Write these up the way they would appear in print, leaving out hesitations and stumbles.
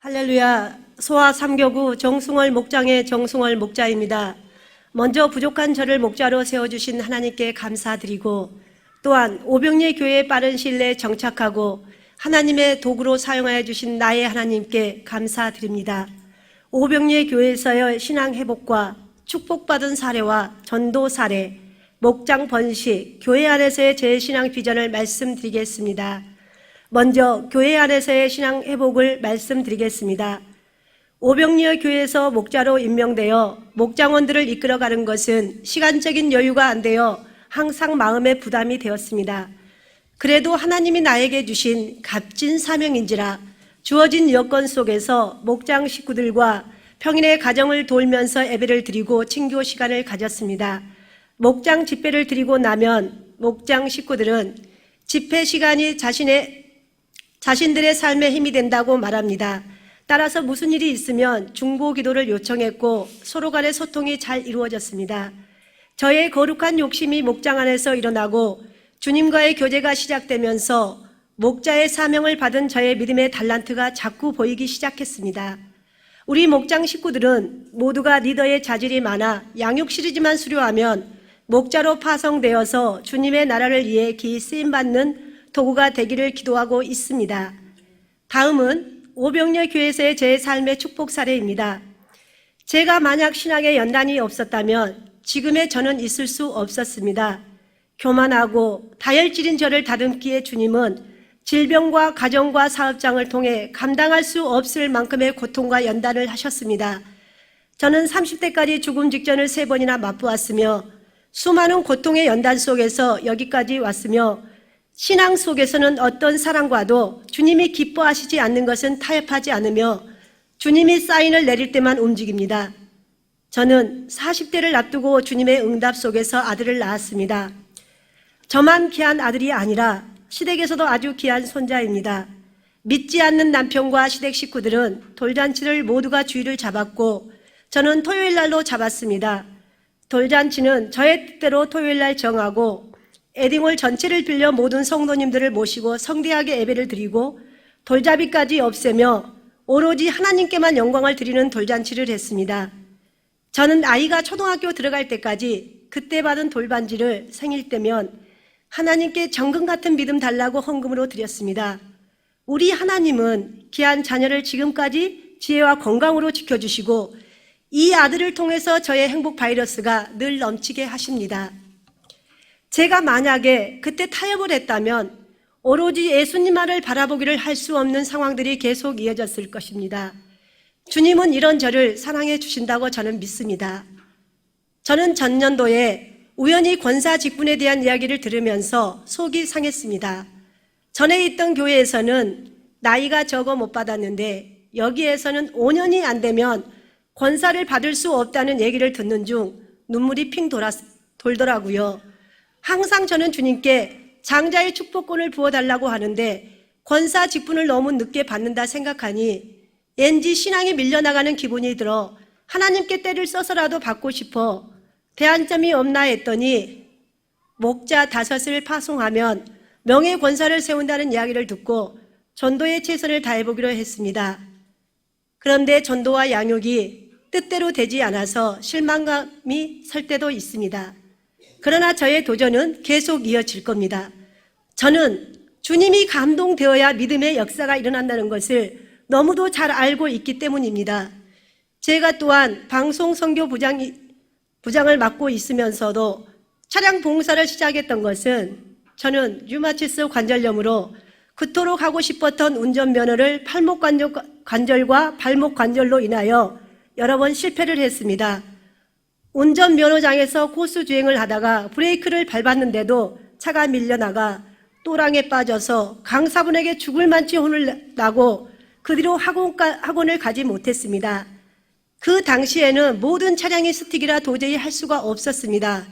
할렐루야. 소아 3교구 정승월 목장의 정승월 목자입니다. 먼저 부족한 저를 목자로 세워주신 하나님께 감사드리고, 또한 오병리 교회에 빠른 시일 내에 정착하고 하나님의 도구로 사용하여 주신 나의 하나님께 감사드립니다. 오병리 교회에서의 신앙 회복과 축복받은 사례와 전도 사례, 목장 번식, 교회 안에서의 제 신앙 비전을 말씀드리겠습니다. 먼저 교회 안에서의 신앙 회복을 말씀드리겠습니다. 오병리어 교회에서 목자로 임명되어 목장원들을 이끌어가는 것은 시간적인 여유가 안 되어 항상 마음의 부담이 되었습니다. 그래도 하나님이 나에게 주신 값진 사명인지라 주어진 여건 속에서 목장 식구들과 평일에 가정을 돌면서 예배를 드리고 친교 시간을 가졌습니다. 목장 집회를 드리고 나면 목장 식구들은 집회 시간이 자신들의 삶에 힘이 된다고 말합니다. 따라서 무슨 일이 있으면 중보 기도를 요청했고 서로 간의 소통이 잘 이루어졌습니다. 저의 거룩한 욕심이 목장 안에서 일어나고 주님과의 교제가 시작되면서 목자의 사명을 받은 저의 믿음의 달란트가 자꾸 보이기 시작했습니다. 우리 목장 식구들은 모두가 리더의 자질이 많아 양육실이지만 수료하면 목자로 파송되어서 주님의 나라를 위해 기히 쓰임받는 도구가 되기를 기도하고 있습니다. 다음은 오병리 교회에서의 제 삶의 축복 사례입니다. 제가 만약 신앙에 연단이 없었다면 지금의 저는 있을 수 없었습니다. 교만하고 다혈질인 저를 다듬기에 주님은 질병과 가정과 사업장을 통해 감당할 수 없을 만큼의 고통과 연단을 하셨습니다. 저는 30대까지 죽음 직전을 3번이나 맛보았으며 수많은 고통의 연단 속에서 여기까지 왔으며 신앙 속에서는 어떤 사랑과도 주님이 기뻐하시지 않는 것은 타협하지 않으며 주님이 사인을 내릴 때만 움직입니다. 저는 40대를 앞두고 주님의 응답 속에서 아들을 낳았습니다. 저만 귀한 아들이 아니라 시댁에서도 아주 귀한 손자입니다. 믿지 않는 남편과 시댁 식구들은 돌잔치를 모두가 주의를 잡았고 저는 토요일 날로 잡았습니다. 돌잔치는 저의 뜻대로 토요일 날 정하고 에딩홀 전체를 빌려 모든 성도님들을 모시고 성대하게 예배를 드리고 돌잡이까지 없애며 오로지 하나님께만 영광을 드리는 돌잔치를 했습니다. 저는 아이가 초등학교 들어갈 때까지 그때 받은 돌반지를 생일 때면 하나님께 정금 같은 믿음 달라고 헌금으로 드렸습니다. 우리 하나님은 귀한 자녀를 지금까지 지혜와 건강으로 지켜주시고 이 아들을 통해서 저의 행복 바이러스가 늘 넘치게 하십니다. 제가 만약에 그때 타협을 했다면 오로지 예수님만을 바라보기를 할 수 없는 상황들이 계속 이어졌을 것입니다. 주님은 이런 저를 사랑해 주신다고 저는 믿습니다. 저는 전년도에 우연히 권사 직분에 대한 이야기를 들으면서 속이 상했습니다. 전에 있던 교회에서는 나이가 적어 못 받았는데 여기에서는 5년이 안 되면 권사를 받을 수 없다는 얘기를 듣는 중 눈물이 핑 돌더라고요. 항상 저는 주님께 장자의 축복권을 부어달라고 하는데 권사 직분을 너무 늦게 받는다 생각하니 왠지 신앙이 밀려나가는 기분이 들어 하나님께 때를 써서라도 받고 싶어 대안점이 없나 했더니 목자 5을 파송하면 명예 권사를 세운다는 이야기를 듣고 전도에 최선을 다해보기로 했습니다. 그런데 전도와 양육이 뜻대로 되지 않아서 실망감이 설 때도 있습니다. 그러나 저의 도전은 계속 이어질 겁니다. 저는 주님이 감동되어야 믿음의 역사가 일어난다는 것을 너무도 잘 알고 있기 때문입니다. 제가 또한 방송 선교 부장을 맡고 있으면서도 차량 봉사를 시작했던 것은 저는 류마티스 관절염으로 그토록 하고 싶었던 운전면허를 팔목 관절과 발목 관절로 인하여 여러 번 실패를 했습니다. 운전면허장에서 코스 주행을 하다가 브레이크를 밟았는데도 차가 밀려나가 또랑에 빠져서 강사분에게 죽을 만치 혼을 나고 그 뒤로 학원을 가지 못했습니다. 그 당시에는 모든 차량이 스틱이라 도저히 할 수가 없었습니다.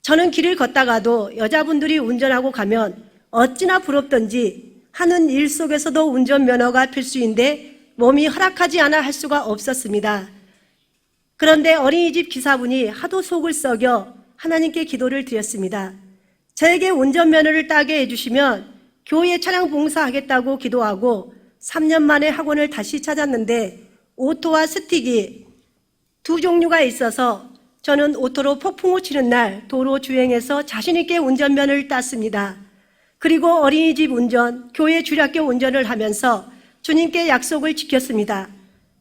저는 길을 걷다가도 여자분들이 운전하고 가면 어찌나 부럽던지 하는 일 속에서도 운전면허가 필수인데 몸이 허락하지 않아 할 수가 없었습니다. 그런데 어린이집 기사분이 하도 속을 썩여 하나님께 기도를 드렸습니다. 저에게 운전면허를 따게 해주시면 교회 차량 봉사하겠다고 기도하고 3년 만에 학원을 다시 찾았는데 오토와 스틱이 두 종류가 있어서 저는 오토로 폭풍우 치는 날 도로 주행해서 자신있게 운전면허를 땄습니다. 그리고 어린이집 운전, 교회 주일학교 운전을 하면서 주님께 약속을 지켰습니다.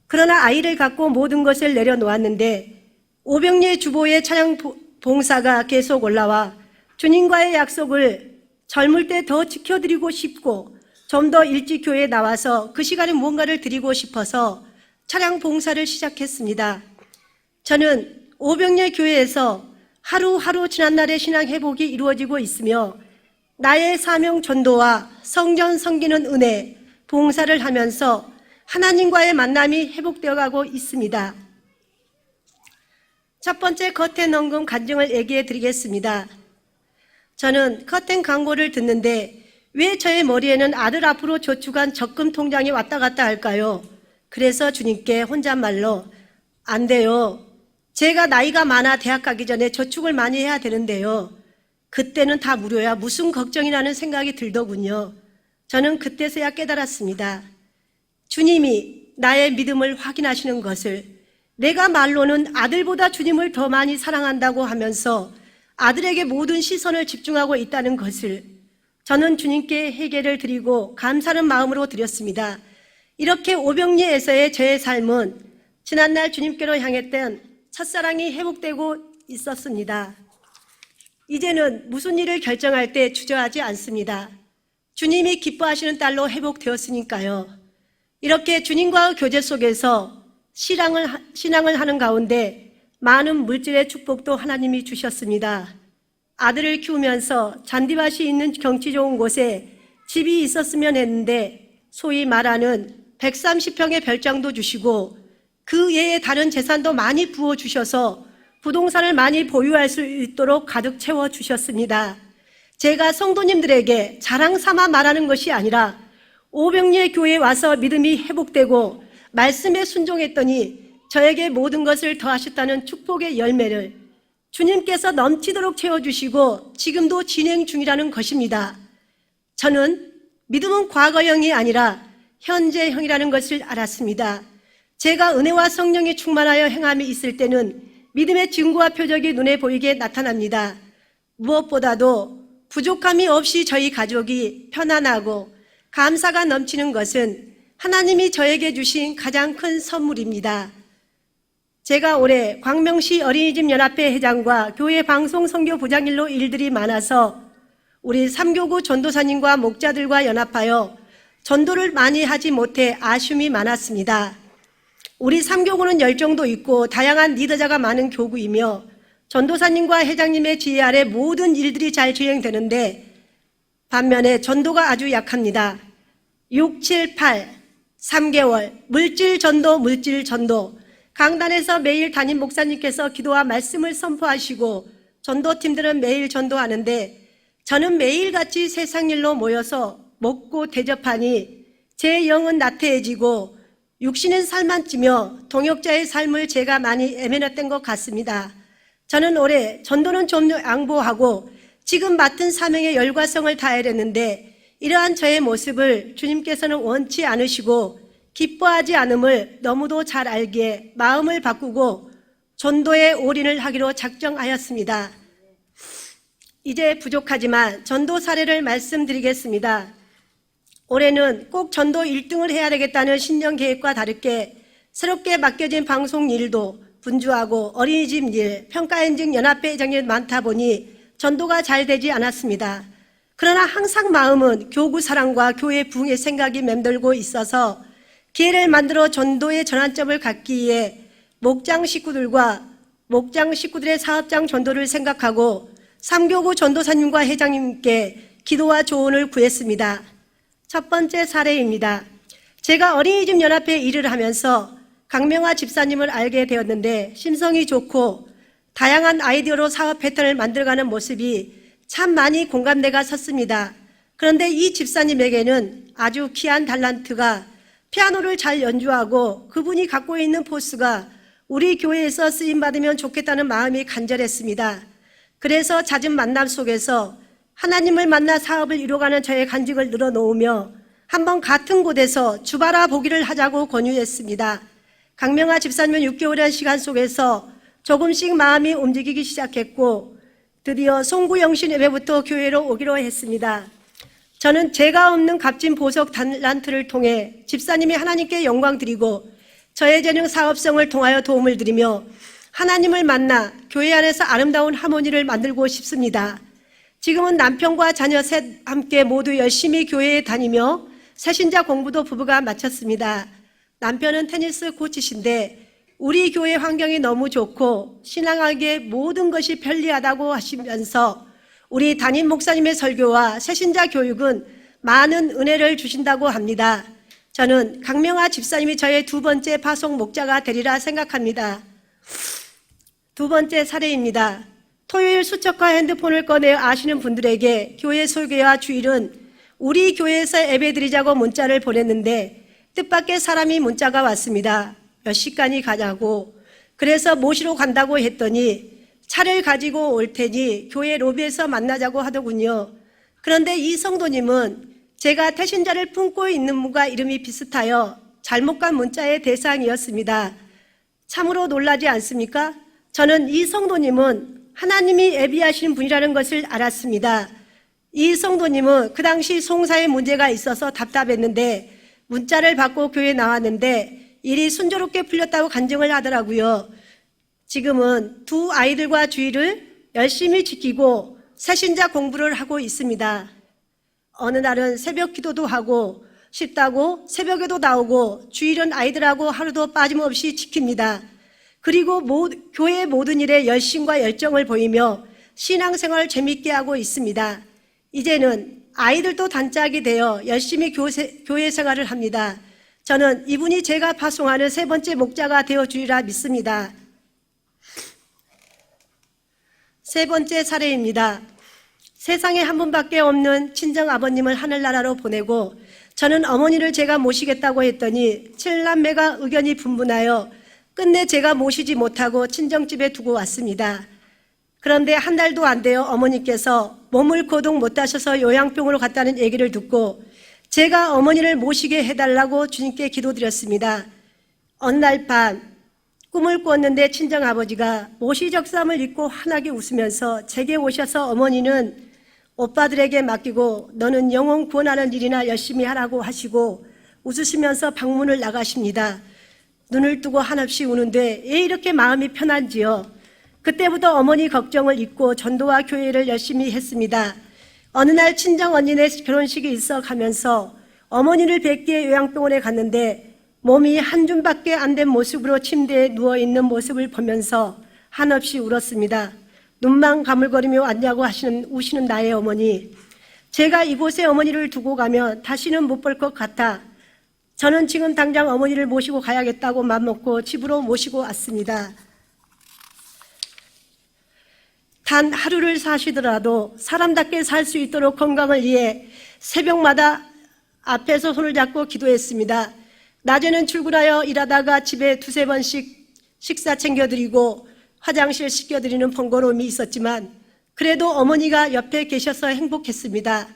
그러나 아이를 갖고 모든 것을 내려놓았는데 오병리의 주보의 차량 봉사가 계속 올라와 주님과의 약속을 젊을 때 더 지켜드리고 싶고 좀 더 일찍 교회에 나와서 그 시간에 무언가를 드리고 싶어서 차량 봉사를 시작했습니다. 저는 오병리 교회에서 하루하루 지난날의 신앙 회복이 이루어지고 있으며 나의 사명 전도와 성전 섬기는 은혜, 봉사를 하면서 하나님과의 만남이 회복되어 가고 있습니다. 첫 번째 커튼 헌금 간증을 얘기해 드리겠습니다. 저는 커튼 광고를 듣는데 왜 저의 머리에는 아들 앞으로 저축한 적금 통장이 왔다 갔다 할까요? 그래서 주님께 혼잣말로 안 돼요. 제가 나이가 많아 대학 가기 전에 저축을 많이 해야 되는데요. 그때는 다 무료야. 무슨 걱정이라는 생각이 들더군요. 저는 그때서야 깨달았습니다. 주님이 나의 믿음을 확인하시는 것을, 내가 말로는 아들보다 주님을 더 많이 사랑한다고 하면서 아들에게 모든 시선을 집중하고 있다는 것을 저는 주님께 회개를 드리고 감사하는 마음으로 드렸습니다. 이렇게 오병리에서의 저의 삶은 지난날 주님께로 향했던 첫사랑이 회복되고 있었습니다. 이제는 무슨 일을 결정할 때 주저하지 않습니다. 주님이 기뻐하시는 딸로 회복되었으니까요. 이렇게 주님과의 교제 속에서 신앙을 하는 가운데 많은 물질의 축복도 하나님이 주셨습니다. 아들을 키우면서 잔디밭이 있는 경치 좋은 곳에 집이 있었으면 했는데 소위 말하는 130평의 별장도 주시고 그 외에 다른 재산도 많이 부어주셔서 부동산을 많이 보유할 수 있도록 가득 채워주셨습니다. 제가 성도님들에게 자랑 삼아 말하는 것이 아니라 오병리의 교회에 와서 믿음이 회복되고 말씀에 순종했더니 저에게 모든 것을 더하셨다는 축복의 열매를 주님께서 넘치도록 채워주시고 지금도 진행 중이라는 것입니다. 저는 믿음은 과거형이 아니라 현재형이라는 것을 알았습니다. 제가 은혜와 성령이 충만하여 행함이 있을 때는 믿음의 증거와 표적이 눈에 보이게 나타납니다. 무엇보다도 부족함이 없이 저희 가족이 편안하고 감사가 넘치는 것은 하나님이 저에게 주신 가장 큰 선물입니다. 제가 올해 광명시 어린이집 연합회 회장과 교회 방송 선교 부장일로 일들이 많아서 우리 삼교구 전도사님과 목자들과 연합하여 전도를 많이 하지 못해 아쉬움이 많았습니다. 우리 삼교구는 열정도 있고 다양한 리더자가 많은 교구이며 전도사님과 회장님의 지혜 아래 모든 일들이 잘 진행되는데 반면에 전도가 아주 약합니다. 6, 7, 8, 3개월 물질 전도 강단에서 매일 담임 목사님께서 기도와 말씀을 선포하시고 전도팀들은 매일 전도하는데 저는 매일같이 세상 일로 모여서 먹고 대접하니 제 영은 나태해지고 육신은 살만 찌며 동역자의 삶을 제가 많이 애매했던 것 같습니다. 저는 올해 전도는 좀 양보하고 지금 맡은 사명의 열과성을 다해냈는데 이러한 저의 모습을 주님께서는 원치 않으시고 기뻐하지 않음을 너무도 잘 알기에 마음을 바꾸고 전도에 올인을 하기로 작정하였습니다. 이제 부족하지만 전도 사례를 말씀드리겠습니다. 올해는 꼭 전도 1등을 해야 되겠다는 신년 계획과 다르게 새롭게 맡겨진 방송 일도 분주하고 어린이집 일, 평가인증 연합회 회장이 많다 보니 전도가 잘 되지 않았습니다. 그러나 항상 마음은 교구 사랑과 교회 부흥의 생각이 맴돌고 있어서 기회를 만들어 전도의 전환점을 갖기 위해 목장 식구들의 사업장 전도를 생각하고 삼교구 전도사님과 회장님께 기도와 조언을 구했습니다. 첫 번째 사례입니다. 제가 어린이집 연합회 일을 하면서 강명화 집사님을 알게 되었는데 심성이 좋고 다양한 아이디어로 사업 패턴을 만들어가는 모습이 참 많이 공감대가 섰습니다. 그런데 이 집사님에게는 아주 귀한 달란트가 피아노를 잘 연주하고 그분이 갖고 있는 포스가 우리 교회에서 쓰임받으면 좋겠다는 마음이 간절했습니다. 그래서 잦은 만남 속에서 하나님을 만나 사업을 이루어가는 저의 간증을 늘어놓으며 한번 같은 곳에서 주바라 보기를 하자고 권유했습니다. 강명화 집사님은 6개월의 시간 속에서 조금씩 마음이 움직이기 시작했고 드디어 송구영신 예배부터 교회로 오기로 했습니다. 저는 제가 없는 값진 보석 달란트를 통해 집사님이 하나님께 영광 드리고 저의 재능 사업성을 통하여 도움을 드리며 하나님을 만나 교회 안에서 아름다운 하모니를 만들고 싶습니다. 지금은 남편과 자녀 셋 함께 모두 열심히 교회에 다니며 새신자 공부도 부부가 마쳤습니다. 남편은 테니스 코치신데 우리 교회 환경이 너무 좋고 신앙하기에 모든 것이 편리하다고 하시면서 우리 담임 목사님의 설교와 새신자 교육은 많은 은혜를 주신다고 합니다. 저는 강명화 집사님이 저의 두 번째 파송 목자가 되리라 생각합니다. 두 번째 사례입니다. 토요일 수첩과 핸드폰을 꺼내 아시는 분들에게 교회 소개와 주일은 우리 교회에서 예배드리자고 문자를 보냈는데 뜻밖의 사람이 문자가 왔습니다. 몇 시간이 가냐고. 그래서 모시러 간다고 했더니 차를 가지고 올 테니 교회 로비에서 만나자고 하더군요. 그런데 이 성도님은 제가 태신자를 품고 있는 분과 이름이 비슷하여 잘못 간 문자의 대상이었습니다. 참으로 놀라지 않습니까? 저는 이 성도님은 하나님이 예비하신 분이라는 것을 알았습니다. 이 성도님은 그 당시 송사에 문제가 있어서 답답했는데 문자를 받고 교회에 나왔는데 일이 순조롭게 풀렸다고 간증을 하더라고요. 지금은 두 아이들과 주일을 열심히 지키고 새신자 공부를 하고 있습니다. 어느 날은 새벽 기도도 하고 쉽다고 새벽에도 나오고 주일은 아이들하고 하루도 빠짐없이 지킵니다. 그리고 교회의 모든 일에 열심과 열정을 보이며 신앙생활을 재밌게 하고 있습니다. 이제는 아이들도 단짝이 되어 열심히 교회 생활을 합니다. 저는 이분이 제가 파송하는 세 번째 목자가 되어주리라 믿습니다. 세 번째 사례입니다. 세상에 한 분밖에 없는 친정 아버님을 하늘나라로 보내고 저는 어머니를 제가 모시겠다고 했더니 7남매가 의견이 분분하여 끝내 제가 모시지 못하고 친정집에 두고 왔습니다. 그런데 한 달도 안 되어 어머니께서 몸을 고동 못하셔서 요양병으로 갔다는 얘기를 듣고 제가 어머니를 모시게 해달라고 주님께 기도드렸습니다. 어느 날 밤 꿈을 꾸었는데 친정아버지가 모시적삼을 입고 환하게 웃으면서 제게 오셔서 어머니는 오빠들에게 맡기고 너는 영혼 구원하는 일이나 열심히 하라고 하시고 웃으시면서 방문을 나가십니다. 눈을 뜨고 한없이 우는데 왜 이렇게 마음이 편한지요. 그때부터 어머니 걱정을 잊고 전도와 교회를 열심히 했습니다. 어느 날 친정 언니네 결혼식이 있어 가면서 어머니를 뵙기에 요양병원에 갔는데 몸이 한 줌밖에 안 된 모습으로 침대에 누워있는 모습을 보면서 한없이 울었습니다. 눈만 가물거리며 왔냐고 우시는 나의 어머니. 제가 이곳에 어머니를 두고 가면 다시는 못 볼 것 같아 저는 지금 당장 어머니를 모시고 가야겠다고 맘먹고 집으로 모시고 왔습니다. 단 하루를 사시더라도 사람답게 살 수 있도록 건강을 위해 새벽마다 앞에서 손을 잡고 기도했습니다. 낮에는 출근하여 일하다가 집에 두세 번씩 식사 챙겨드리고 화장실 씻겨드리는 번거로움이 있었지만 그래도 어머니가 옆에 계셔서 행복했습니다.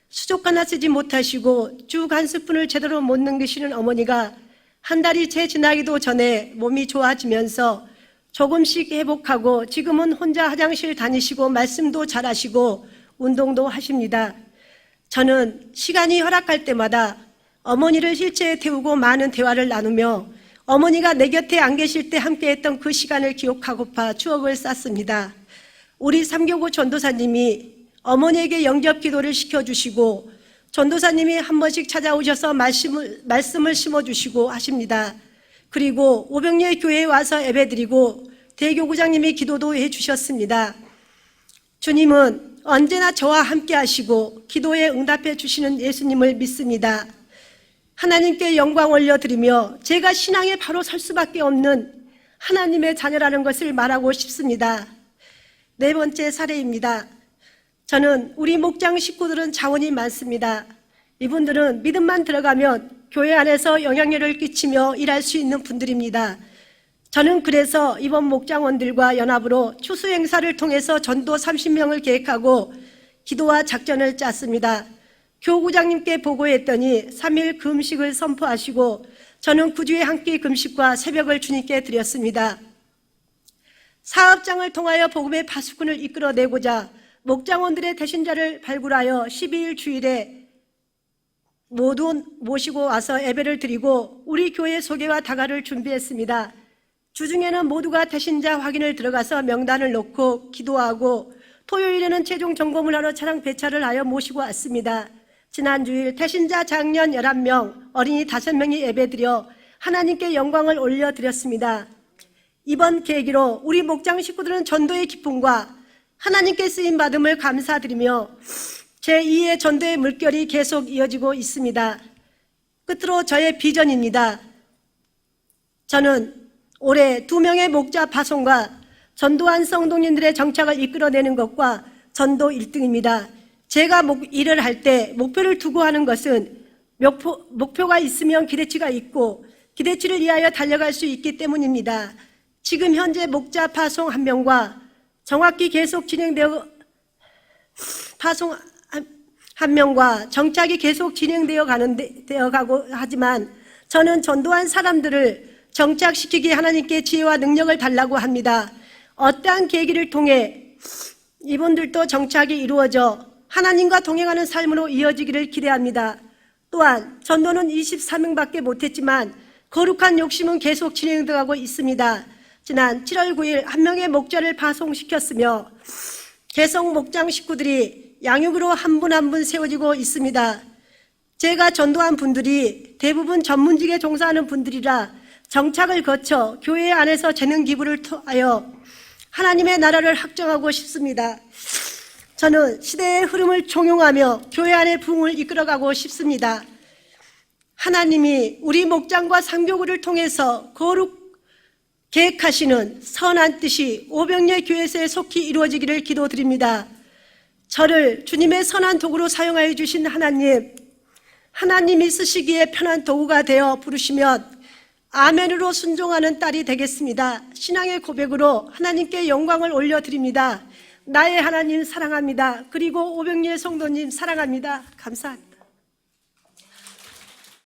수족 하나 쓰지 못하시고 죽 한 스푼을 제대로 못 넘기시는 어머니가 한 달이 채 지나기도 전에 몸이 좋아지면서 조금씩 회복하고 지금은 혼자 화장실 다니시고 말씀도 잘하시고 운동도 하십니다. 저는 시간이 허락할 때마다 어머니를 휠체어에 태우고 많은 대화를 나누며 어머니가 내 곁에 안 계실 때 함께했던 그 시간을 기억하고파 추억을 쌓습니다. 우리 삼교구 전도사님이 어머니에게 영접 기도를 시켜주시고 전도사님이 한 번씩 찾아오셔서 말씀을 심어주시고 하십니다. 그리고 오병리의 교회에 와서 예배드리고 대교구장님이 기도도 해주셨습니다. 주님은 언제나 저와 함께 하시고 기도에 응답해 주시는 예수님을 믿습니다. 하나님께 영광 올려드리며 제가 신앙에 바로 설 수밖에 없는 하나님의 자녀라는 것을 말하고 싶습니다. 네 번째 사례입니다. 저는 우리 목장 식구들은 자원이 많습니다. 이분들은 믿음만 들어가면 교회 안에서 영향력을 끼치며 일할 수 있는 분들입니다. 저는 그래서 이번 목장원들과 연합으로 추수 행사를 통해서 전도 30명을 계획하고 기도와 작전을 짰습니다. 교구장님께 보고했더니 3일 금식을 선포하시고 저는 9주에 한 끼 금식과 새벽을 주님께 드렸습니다. 사업장을 통하여 복음의 파수꾼을 이끌어내고자 목장원들의 대신자를 발굴하여 12일 주일에 모두 모시고 와서 예배를 드리고 우리 교회 소개와 다가를 준비했습니다. 주중에는 모두가 대신자 확인을 들어가서 명단을 놓고 기도하고 토요일에는 최종 점검을 하러 차량 배차를 하여 모시고 왔습니다. 지난 주일 대신자 장년 11명, 어린이 5명이 예배드려 하나님께 영광을 올려드렸습니다. 이번 계기로 우리 목장 식구들은 전도의 기쁨과 하나님께 쓰임받음을 감사드리며 제2의 전도의 물결이 계속 이어지고 있습니다. 끝으로 저의 비전입니다. 저는 올해 2명의 목자 파송과 전도한 성도님들의 정착을 이끌어내는 것과 전도 1등입니다. 제가 일을 할 때 목표를 두고 하는 것은 목표가 있으면 기대치가 있고 기대치를 위하여 달려갈 수 있기 때문입니다. 지금 현재 목자 파송 1명과 정확히 계속 진행되어 파송 1명과 정착이 계속 진행되어 가고 하지만 저는 전도한 사람들을 정착시키기 하나님께 지혜와 능력을 달라고 합니다. 어떠한 계기를 통해 이분들도 정착이 이루어져 하나님과 동행하는 삶으로 이어지기를 기대합니다. 또한 전도는 24명밖에 못했지만 거룩한 욕심은 계속 진행되고 있습니다. 지난 7월 9일 1명의 목자를 파송시켰으며 개성 목장 식구들이 양육으로 한 분 한 분 세워지고 있습니다. 제가 전도한 분들이 대부분 전문직에 종사하는 분들이라 정착을 거쳐 교회 안에서 재능 기부를 통하여 하나님의 나라를 확정하고 싶습니다. 저는 시대의 흐름을 종용하며 교회 안의 부흥을 이끌어가고 싶습니다. 하나님이 우리 목장과 상교구를 통해서 거룩 계획하시는 선한 뜻이 오병예 교회에서 속히 이루어지기를 기도드립니다. 저를 주님의 선한 도구로 사용하여 주신 하나님이 쓰시기에 편한 도구가 되어 부르시면 아멘으로 순종하는 딸이 되겠습니다. 신앙의 고백으로 하나님께 영광을 올려드립니다. 나의 하나님 사랑합니다. 그리고 오병예 성도님 사랑합니다. 감사합니다.